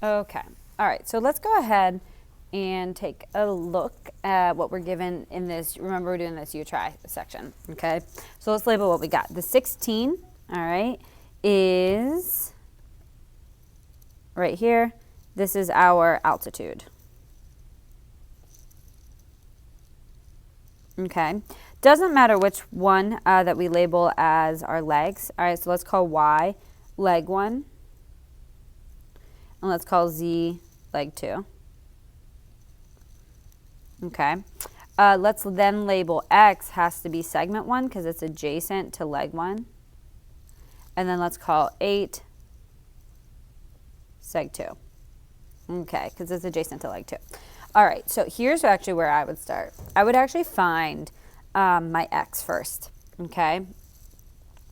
Okay. All right. So let's go ahead and take a look at what we're given in this. Remember, we're doing this you try section. Okay. So let's label what we got. The 16, all right, is right here. This is our altitude. Okay. Doesn't matter which one that we label as our legs. All right. So let's call Y leg 1. And let's call Z leg 2. Okay. Let's then label X has to be segment 1 because it's adjacent to leg 1. And then let's call 8 seg 2. Okay, because it's adjacent to leg 2. All right, so here's actually where I would start. I would actually find my X first, okay?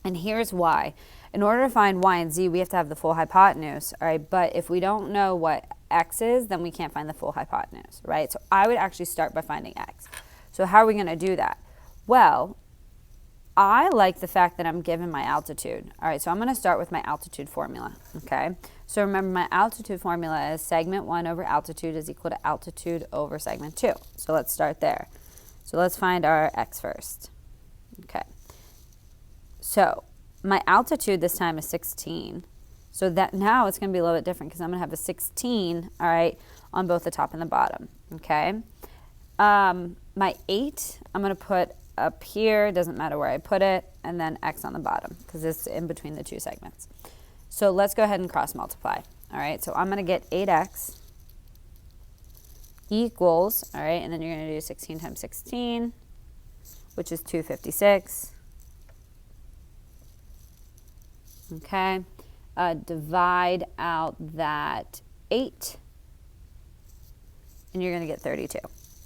And here's why. In order to find Y and Z, we have to have the full hypotenuse, all right? But if we don't know what X is, then we can't find the full hypotenuse, right? So I would actually start by finding X. So how are we going to do that? Well, I like the fact that I'm given my altitude. All right, so I'm going to start with my altitude formula, okay? So remember, my altitude formula is segment 1 over altitude is equal to altitude over segment 2. So let's start there. So let's find our X first. Okay. So my altitude this time is 16. So that now it's going to be a little bit different because I'm going to have a 16, all right, on both the top and the bottom, okay? My 8, I'm going to put up here, doesn't matter where I put it, and then X on the bottom because it's in between the two segments. So let's go ahead and cross multiply, all right? So I'm going to get 8X equals, all right, and then you're going to do 16 times 16, which is 256. Okay, divide out that 8, and you're going to get 32.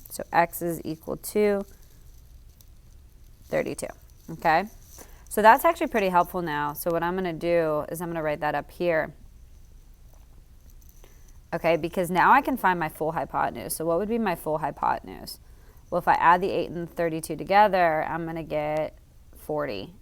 So X is equal to 32, okay? So that's actually pretty helpful now. So what I'm going to do is I'm going to write that up here. Okay, because now I can find my full hypotenuse. So what would be my full hypotenuse? Well, if I add the 8 and 32 together, I'm going to get 40.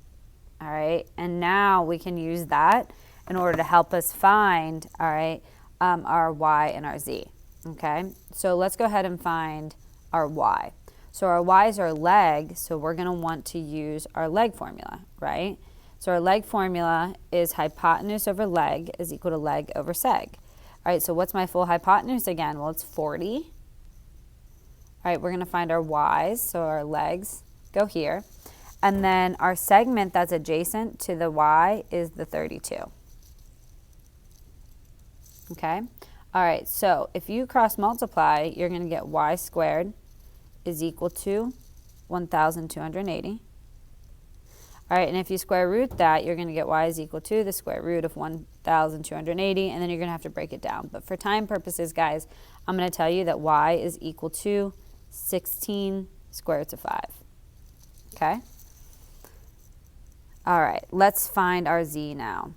All right, and now we can use that in order to help us find, all right, our Y and our Z. Okay, so let's go ahead and find our Y. So our Y is our leg, so we're going to want to use our leg formula, right? So our leg formula is hypotenuse over leg is equal to leg over seg. All right, so what's my full hypotenuse again? Well, it's 40. All right, we're going to find our Y's, so our legs go here. And then our segment that's adjacent to the Y is the 32. Okay? All right, so if you cross multiply, you're going to get Y squared is equal to 1,280. All right, and if you square root that, you're going to get Y is equal to the square root of 1,280, and then you're going to have to break it down. But for time purposes, guys, I'm going to tell you that Y is equal to 16 square roots of 5. Okay? All right, let's find our Z now.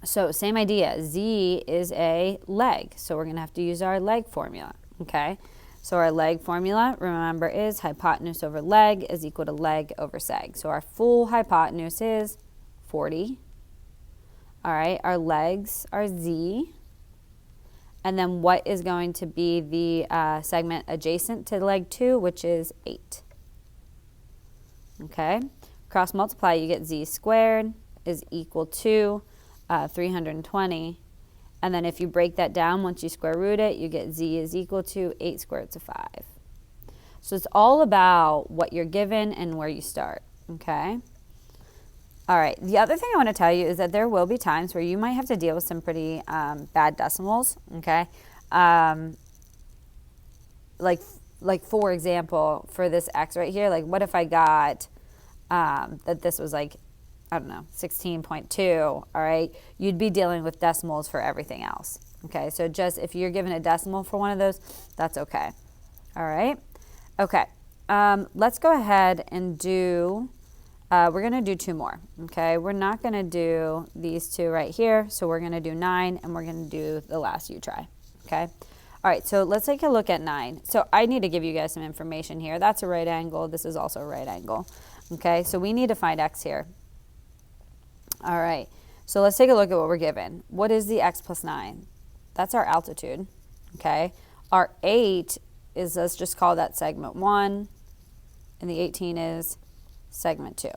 So same idea, Z is a leg, so we're going to have to use our leg formula, okay? So our leg formula, remember, is hypotenuse over leg is equal to leg over seg. So our full hypotenuse is 40. All right, our legs are Z. And then what is going to be the segment adjacent to leg 2, which is 8. Okay, cross multiply, you get Z squared is equal to 320. And then if you break that down, once you square root it, you get Z is equal to 8 square roots of 5. So it's all about what you're given and where you start, okay? All right, the other thing I want to tell you is that there will be times where you might have to deal with some pretty bad decimals, okay? Like for example, for this X right here, like what if I got that this was like, I don't know, 16.2, all right? You'd be dealing with decimals for everything else, okay? So just if you're given a decimal for one of those, that's okay, all right? Okay, let's go ahead and do, we're going to do 2 more, okay? We're not going to do these 2 right here, so we're going to do 9, and we're going to do the last you try, okay? All right, so let's take a look at 9. So I need to give you guys some information here. That's a right angle. This is also a right angle, okay? So we need to find X here. All right, So let's take a look at what we're given. What is the x plus 9? That's our altitude, okay? Our 8 is, let's just call that segment 1, and the 18 is segment 2.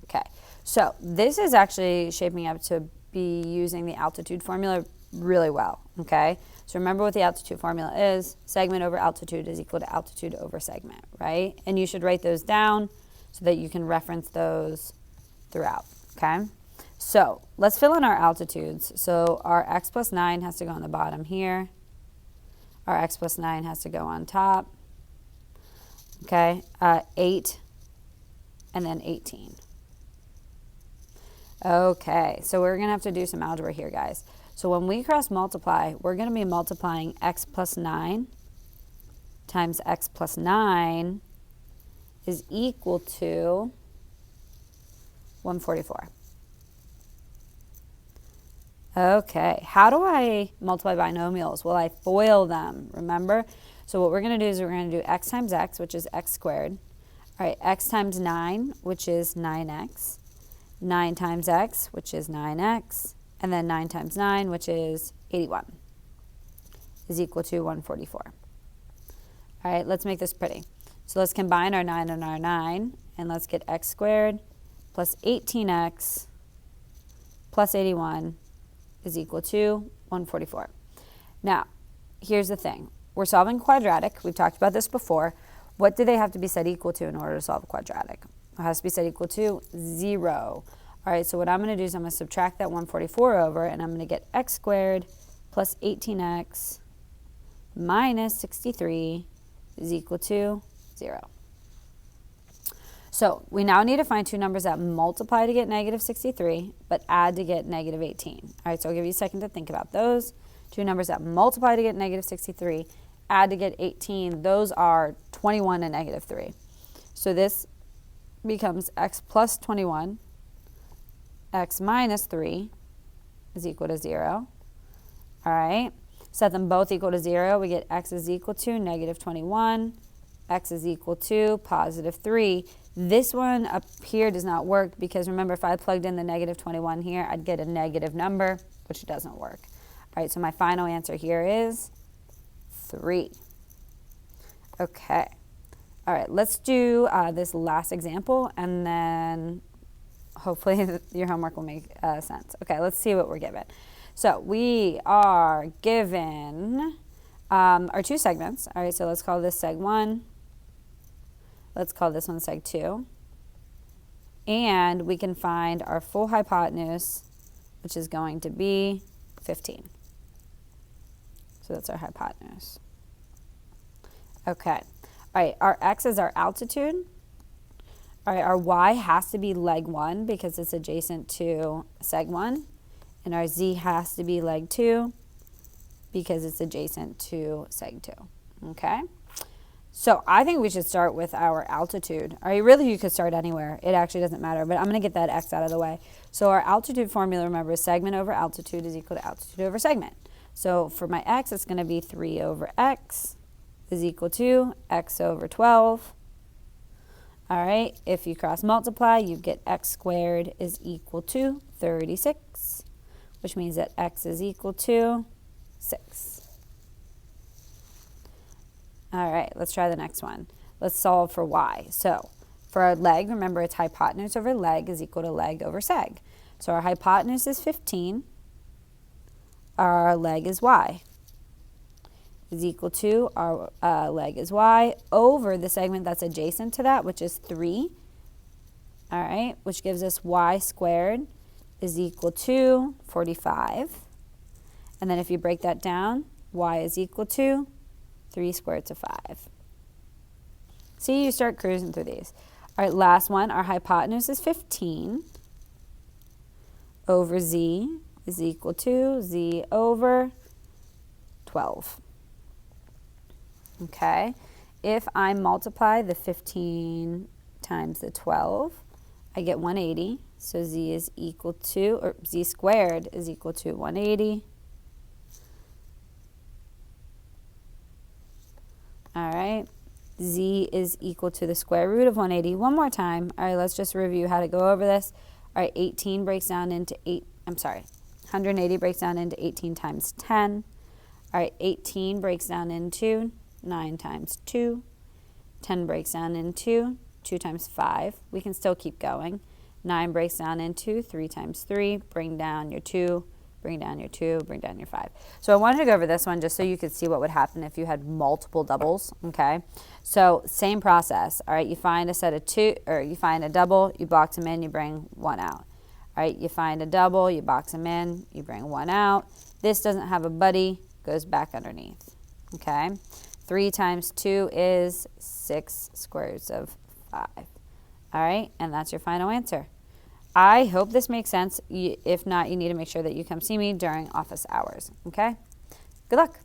Okay, so this is actually shaping up to be using the altitude formula really well, okay? So remember what the altitude formula is. Segment over altitude is equal to altitude over segment, right? And you should write those down so that you can reference those throughout, okay? So let's fill in our altitudes. So our x plus 9 has to go on the bottom here. Our x plus 9 has to go on top. Okay, 8 and then 18. Okay, so we're going to have to do some algebra here, guys. So when we cross multiply, we're going to be multiplying x plus 9 times x plus 9 is equal to 144. Okay, how do I multiply binomials? Well, I FOIL them, remember? So what we're going to do is we're going to do x times x, which is x squared. All right, x times 9, which is 9x. 9 times x, which is 9x. And then 9 times 9, which is 81, is equal to 144. All right, let's make this pretty. So let's combine our 9 and our 9, and let's get x squared plus 18x plus 81 is equal to 144. Now, here's the thing. We're solving quadratic. We've talked about this before. What do they have to be set equal to in order to solve a quadratic? It has to be set equal to 0. All right, so what I'm going to do is I'm going to subtract that 144 over, and I'm going to get x squared plus 18x minus 63 is equal to 0. So we now need to find two numbers that multiply to get negative 63, but add to get negative 18. All right, so I'll give you a second to think about those. Two numbers that multiply to get negative 63, add to get 18. Those are 21 and negative 3. So this becomes x plus 21, x minus 3 is equal to 0. All right, set them both equal to 0. We get x is equal to negative 21, x is equal to positive 3. This one up here does not work because remember, if I plugged in the negative 21 here, I'd get a negative number, which doesn't work. All right, so my final answer here is 3. Okay. All right, let's do this last example, and then hopefully your homework will make sense. Okay, let's see what we're given. So we are given our two segments. All right, so let's call this seg 1. Let's call this one seg 2. And we can find our full hypotenuse, which is going to be 15. So that's our hypotenuse. Okay. All right, our x is our altitude. All right, our y has to be leg 1 because it's adjacent to seg 1. And our z has to be leg 2 because it's adjacent to seg 2. Okay? So I think we should start with our altitude. All right, really you could start anywhere. It actually doesn't matter, but I'm going to get that x out of the way. So our altitude formula, remember, is segment over altitude is equal to altitude over segment. So for my x, it's going to be 3 over x is equal to x over 12. All right, if you cross multiply, you get x squared is equal to 36, which means that x is equal to 6. All right, let's try the next one. Let's solve for y. So for our leg, remember it's hypotenuse over leg is equal to leg over seg. So our hypotenuse is 15. Our leg is y is equal to our leg is y over the segment that's adjacent to that, which is 3. All right, which gives us y squared is equal to 45. And then if you break that down, y is equal to 3 squared to 5. See, you start cruising through these. All right, last one. Our hypotenuse is 15 over z is equal to z over 12. Okay, if I multiply the 15 times the 12, I get 180. So z is equal to, or z squared is equal to 180. All right, z is equal to the square root of 180. One more time. All right, let's just review how to go over this. All right, 18 breaks down into 8 I'm sorry, 180 breaks down into 18 times 10. All right, 18 breaks down into 9 times 2. 10 breaks down into 2 times 5. We can still keep going. 9 breaks down into 3 times 3. Bring down your 2, bring down your 2, bring down your 5. So I wanted to go over this one just so you could see what would happen if you had multiple doubles, okay? So same process, all right? You find a set of two, or you find a double, you box them in, you bring one out. All right, you find a double, you box them in, you bring one out. This doesn't have a buddy, goes back underneath, okay? 3 times 2 is 6 squares of 5. All right, and that's your final answer. I hope this makes sense. If not, you need to make sure that you come see me during office hours, okay? Good luck.